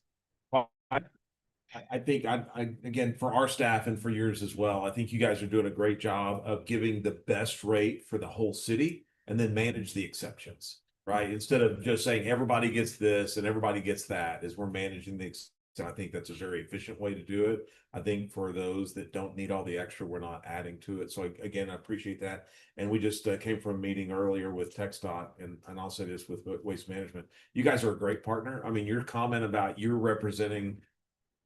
I think I again, for our staff and for yours as well, I think you guys are doing a great job of giving the best rate for the whole city and then manage the exceptions, right? Instead of just saying everybody gets this and everybody gets that, as we're managing the so I think that's a very efficient way to do it. I think for those that don't need all the extra, we're not adding to it. So again, I appreciate that. And we just came from a meeting earlier with TxDOT, and I'll say this with Waste Management. You guys are a great partner. I mean, your comment about you're representing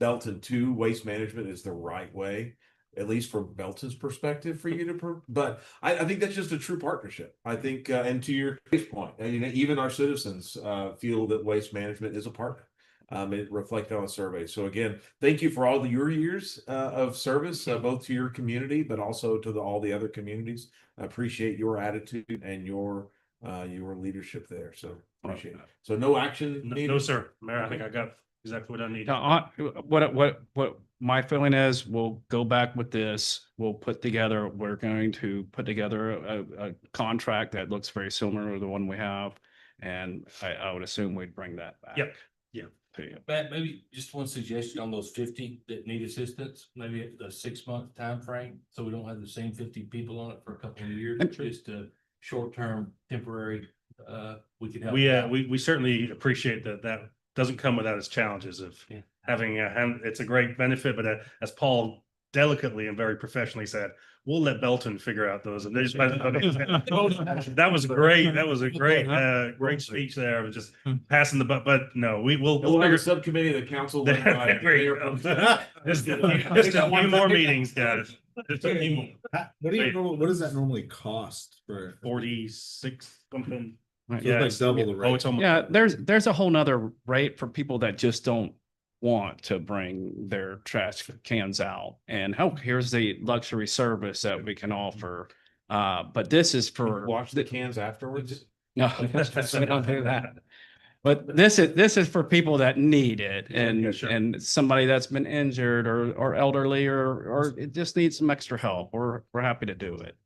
Belton to Waste Management is the right way, at least from Belton's perspective for you to, but I think that's just a true partnership. I think, and to your point, and even our citizens feel that Waste Management is a partner. It reflected on the survey. So again, thank you for all your years of service, both to your community, but also to all the other communities. I appreciate your attitude and your leadership there. So appreciate it. So no action needed? No, sir. Mayor, I think I got exactly what I need. Now, what my feeling is, we'll go back with this. We're going to put together a contract that looks very similar to the one we have. And I would assume we'd bring that back. Yep. Yeah. To you. Matt, maybe just one suggestion on those 50 that need assistance, maybe at the 6-month time frame, so we don't have the same 50 people on it for a couple of years, just a short-term temporary we could help. We, you out. we certainly appreciate that. That doesn't come without its challenges of Yeah. having it's a great benefit, but as Paul delicately and very professionally said, we'll let Belton figure out those. And that was great. That was a great, great speech there. It was just passing the but no, we'll We'll have figure a subcommittee of the council. led There by we Mayor go. Pro Tem. Just a few more meetings, guys. Just a few more. What does that normally cost for? 46 something. Right. Yeah, Like double the Oh, rate. it's almost. Yeah, there's a whole nother rate for people that just don't want to bring their trash cans out. And here's the luxury service that we can offer. But this is for. Wash the cans afterwards. No, we don't do that. But this is for people that need it and Yeah, sure. and somebody that's been injured or elderly or it just needs some extra help. We're happy to do it.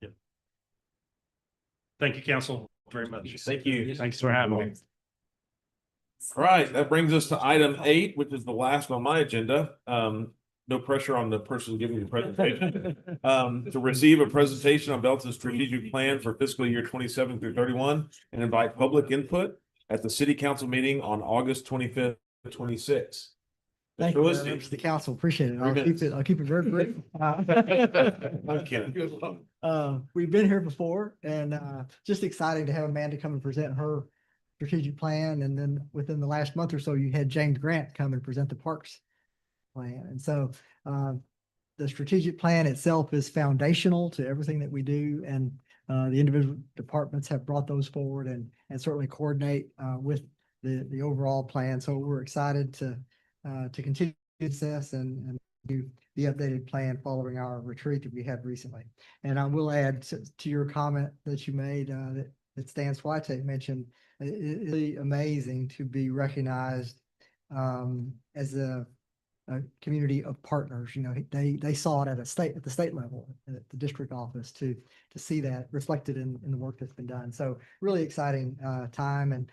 Thank you, council, very much. Thank you. Thanks for having me. All right, that brings us to item 8, which is the last on my agenda. No pressure on the person giving the presentation. To receive a presentation on Belton's strategic plan for fiscal year 27 through 31 and invite public input at the city council meeting on August 25th, 26. Thank you, members of the council. Appreciate it. I'll keep it very brief. I'm kidding. We've been here before and just exciting to have Amanda come and present her strategic plan. And then within the last month or so, you had James Grant come and present the parks plan. And so the strategic plan itself is foundational to everything that we do. And the individual departments have brought those forward and certainly coordinate with the overall plan. So we're excited to continue this and do the updated plan following our retreat that we had recently. And I will add to your comment that you made that Stan Switek mentioned. It's really amazing to be recognized as a community of partners. You know, they saw it at the state level, at the district office to see that reflected in the work that's been done. So really exciting time and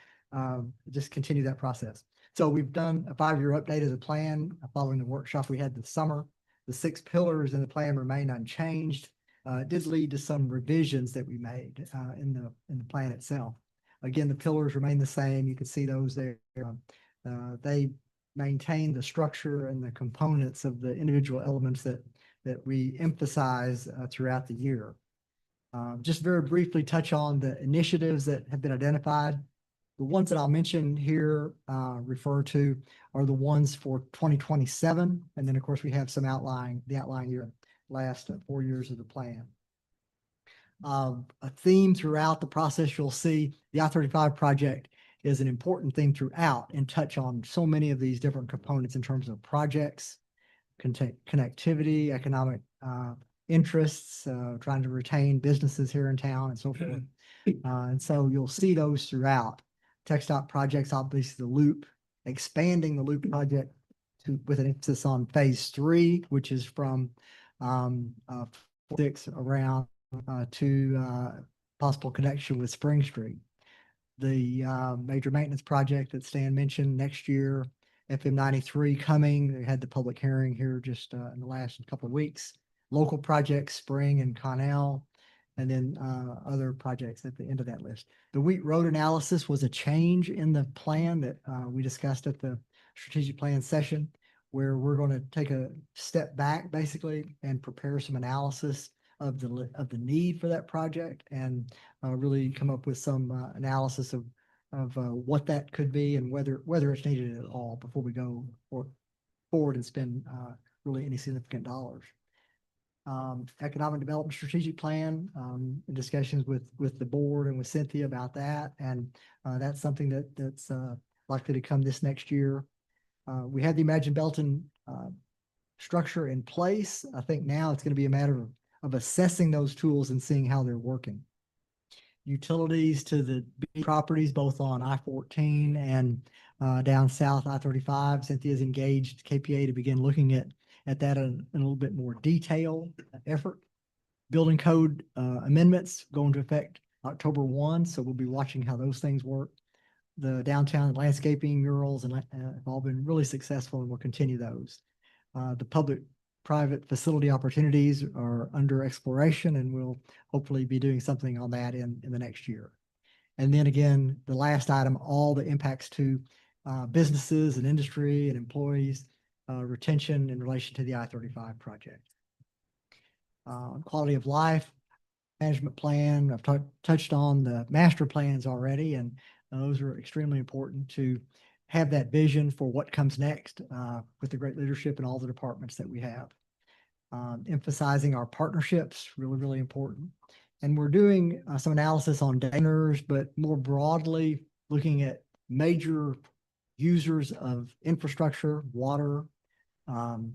just continue that process. So we've done a 5-year update of the plan following the workshop we had this summer. The 6 pillars in the plan remain unchanged. It did lead to some revisions that we made in the plan itself. Again, the pillars remain the same. You can see those there. They maintain the structure and the components of the individual elements that we emphasize throughout the year. Just very briefly touch on the initiatives that have been identified. The ones that I'll mention here refer to are the ones for 2027. And then of course we have some outline year, last 4 years of the plan. A theme throughout the process, you'll see the I-35 project is an important theme throughout and touch on so many of these different components in terms of projects, connectivity, economic interests, trying to retain businesses here in town and so forth. And so you'll see those throughout. TxDOT projects, obviously the loop, expanding the loop project with an emphasis on phase 3, which is from 6 around to possible connection with Spring Street. The major maintenance project that Stan mentioned next year, FM 93 coming. They had the public hearing here just in the last couple of weeks. Local projects, Spring and Connell, and then other projects at the end of that list. The Wheat Road analysis was a change in the plan that we discussed at the strategic plan session, where we're going to take a step back basically and prepare some analysis of the need for that project and really come up with some analysis of what that could be and whether it's needed at all before we go forward and spend really any significant dollars. Economic development strategic plan, in discussions with the board and with Cynthia about that. And that's something that's likely to come this next year. We had the Imagine Belton structure in place. I think now it's going to be a matter of assessing those tools and seeing how they're working. Utilities to the properties, both on I-14 and down south I-35. Cynthia's engaged KPA to begin looking at that in a little bit more detail effort. Building code amendments go into effect October 1, so we'll be watching how those things work. The downtown landscaping murals and have all been really successful, and we'll continue those. The public-private facility opportunities are under exploration, and we'll hopefully be doing something on that in the next year. And then again, the last item, all the impacts to businesses and industry and employees, retention in relation to the I-35 project. Quality of life, management plan. I've touched on the master plans already, and those are extremely important to have that vision for what comes next with the great leadership and all the departments that we have. Emphasizing our partnerships, really, really important. And we're doing some analysis on donors, but more broadly looking at major users of infrastructure, water,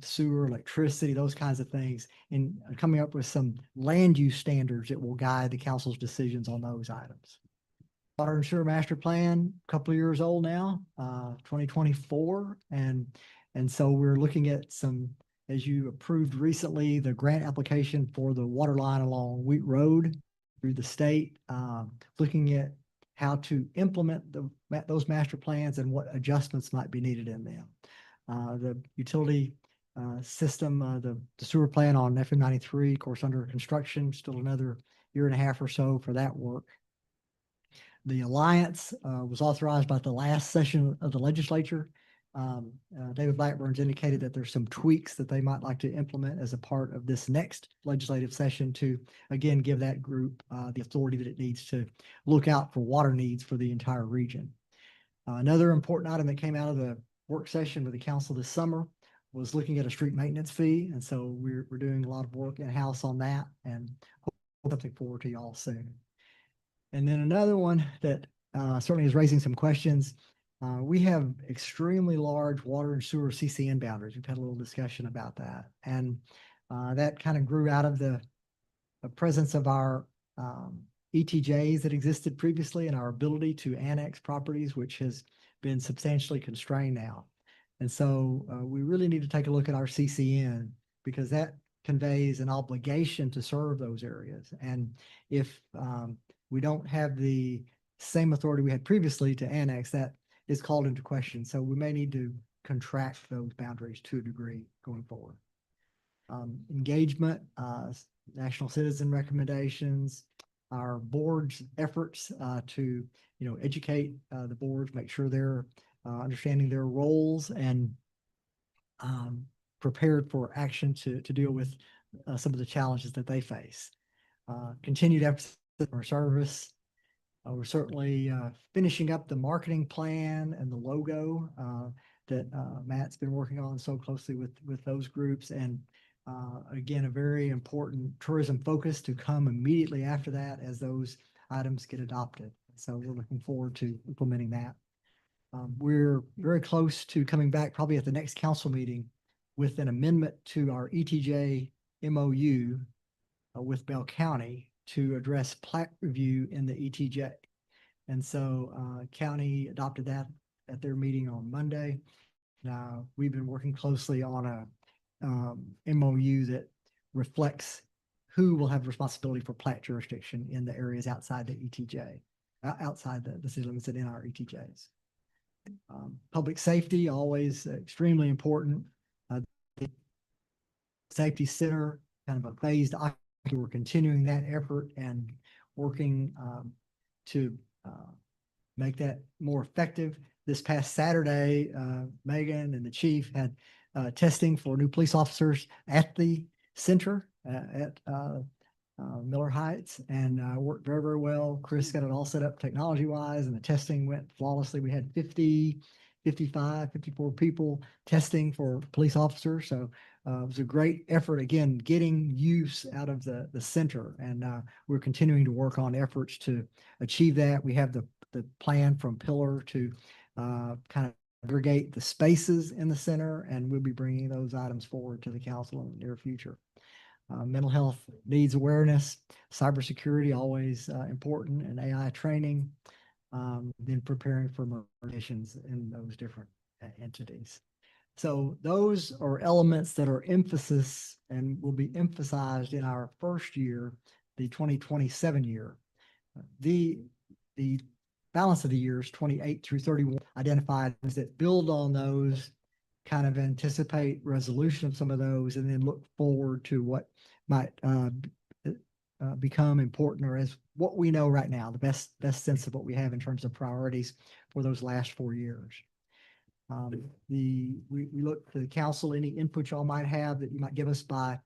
sewer, electricity, those kinds of things, and coming up with some land use standards that will guide the council's decisions on those items. Water and sewer master plan, a couple of years old now, 2024. And so we're looking at some, as you approved recently, the grant application for the water line along Wheat Road through the state, looking at how to implement those master plans and what adjustments might be needed in them. The utility system, the sewer plant on FM 93, of course, under construction, still another year and a half or so for that work. The alliance was authorized by the last session of the legislature. David Blackburn's indicated that there's some tweaks that they might like to implement as a part of this next legislative session to, again, give that group the authority that it needs to look out for water needs for the entire region. Another important item that came out of the work session with the council this summer was looking at a street maintenance fee. And so we're doing a lot of work in-house on that, and hope something forward to y'all soon. And then another one that certainly is raising some questions. We have extremely large water and sewer CCN boundaries. We've had a little discussion about that. And that kind of grew out of the presence of our ETJs that existed previously and our ability to annex properties, which has been substantially constrained now. And so we really need to take a look at our CCN, because that conveys an obligation to serve those areas. And if we don't have the same authority we had previously to annex, that is called into question. So we may need to contract those boundaries to a degree going forward. Engagement, national citizen recommendations, our board's efforts to educate the boards, make sure they're understanding their roles and prepared for action to deal with some of the challenges that they face. Continued emphasis on service. We're certainly finishing up the marketing plan and the logo that Matt's been working on so closely with those groups. And again, a very important tourism focus to come immediately after that as those items get adopted. So we're looking forward to implementing that. We're very close to coming back probably at the next council meeting with an amendment to our ETJ MOU with Bell County to address plat review in the ETJ. And so county adopted that at their meeting on Monday. Now we've been working closely on a MOU that reflects who will have responsibility for plat jurisdiction in the areas outside the ETJ, outside the city limits and in our ETJs. Public safety, always extremely important. The Safety Center, kind of a phased occupancy. We're continuing that effort and working to make that more effective. This past Saturday, Megan and the chief had testing for new police officers at the center at Miller Heights, and worked very, very well. Chris got it all set up technology-wise, and the testing went flawlessly. We had 50, 55, 54 people testing for police officers. So it was a great effort, again, getting use out of the center. And we're continuing to work on efforts to achieve that. We have the plan from Pillar to kind of aggregate the spaces in the center, and we'll be bringing those items forward to the council in the near future. Mental health needs awareness, cybersecurity, always important, and AI training, then preparing for missions in those different entities. So those are elements that are emphasis and will be emphasized in our first year, the 2027 year. The balance of the years, 28 through 31, identified that build on those, kind of anticipate resolution of some of those, and then look forward to what might become important, or as what we know right now, the best sense of what we have in terms of priorities for those last 4 years. We look to the council, any input y'all might have that you might give us by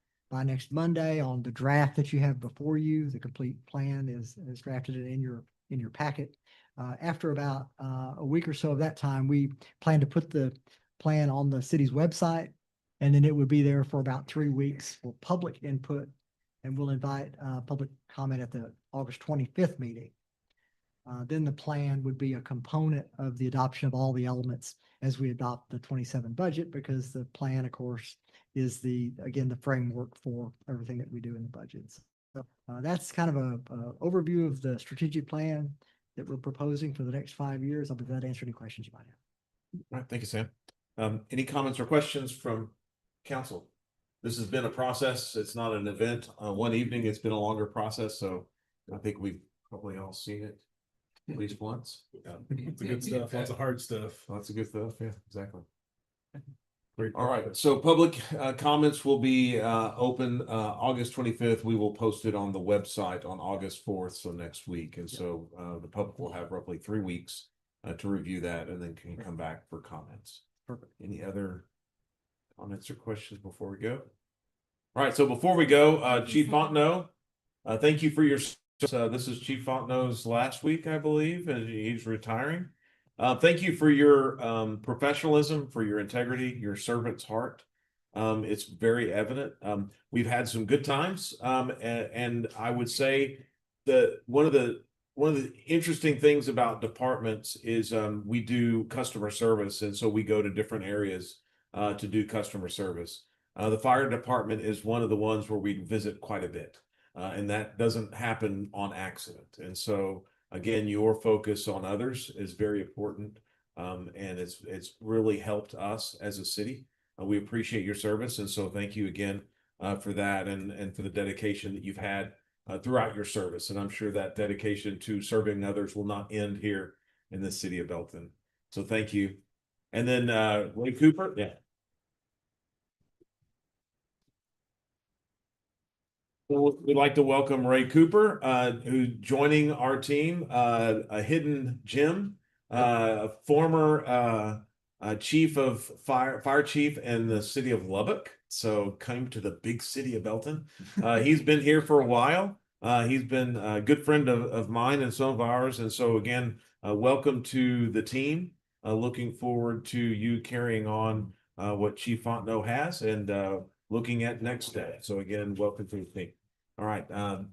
next Monday on the draft that you have before you. The complete plan is drafted in your packet. After about a week or so of that time, we plan to put the plan on the city's website, and then it would be there for about 3 weeks for public input, and we'll invite public comment at the August 25th meeting. Then the plan would be a component of the adoption of all the elements as we adopt the 27 budget, because the plan, of course, is again, the framework for everything that we do in the budgets. So that's kind of a overview of the strategic plan that we're proposing for the next 5 years. I'll be glad to answer any questions you might have. All right, thank you, Sam. Any comments or questions from council? This has been a process. It's not an event. One evening, it's been a longer process, so I think we've probably all seen it at least once. It's the good stuff, lots of hard stuff. Lots of good stuff. Yeah, exactly. All right, so public comments will be open August 25th. We will post it on the website on August 4th, so next week. And so the public will have roughly 3 weeks to review that, and then can come back for comments. Perfect. Any other comments or questions before we go? All right, so before we go, Chief Fontenot, thank you for your this is Chief Fontenot's last week, I believe, and he's retiring. Thank you for your professionalism, for your integrity, your servant's heart. It's very evident. We've had some good times, and I would say that one of the interesting things about departments is we do customer service, and so we go to different areas to do customer service. The fire department is one of the ones where we visit quite a bit, and that doesn't happen on accident. And so again, your focus on others is very important, and it's really helped us as a city. We appreciate your service, and so thank you again for that, and for the dedication that you've had throughout your service. And I'm sure that dedication to serving others will not end here in the city of Belton. So thank you. And then Ray Cooper, yeah. We'd like to welcome Ray Cooper, who's joining our team, a hidden gem, former chief of fire chief in the city of Lubbock. So came to the big city of Belton. He's been here for a while. He's been a good friend of mine and some of ours. And so again, welcome to the team. Looking forward to you carrying on what Chief Fontenot has, and looking at next steps. So again, welcome to the team. All right,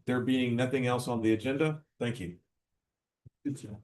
there being nothing else on the agenda, thank you. Good job.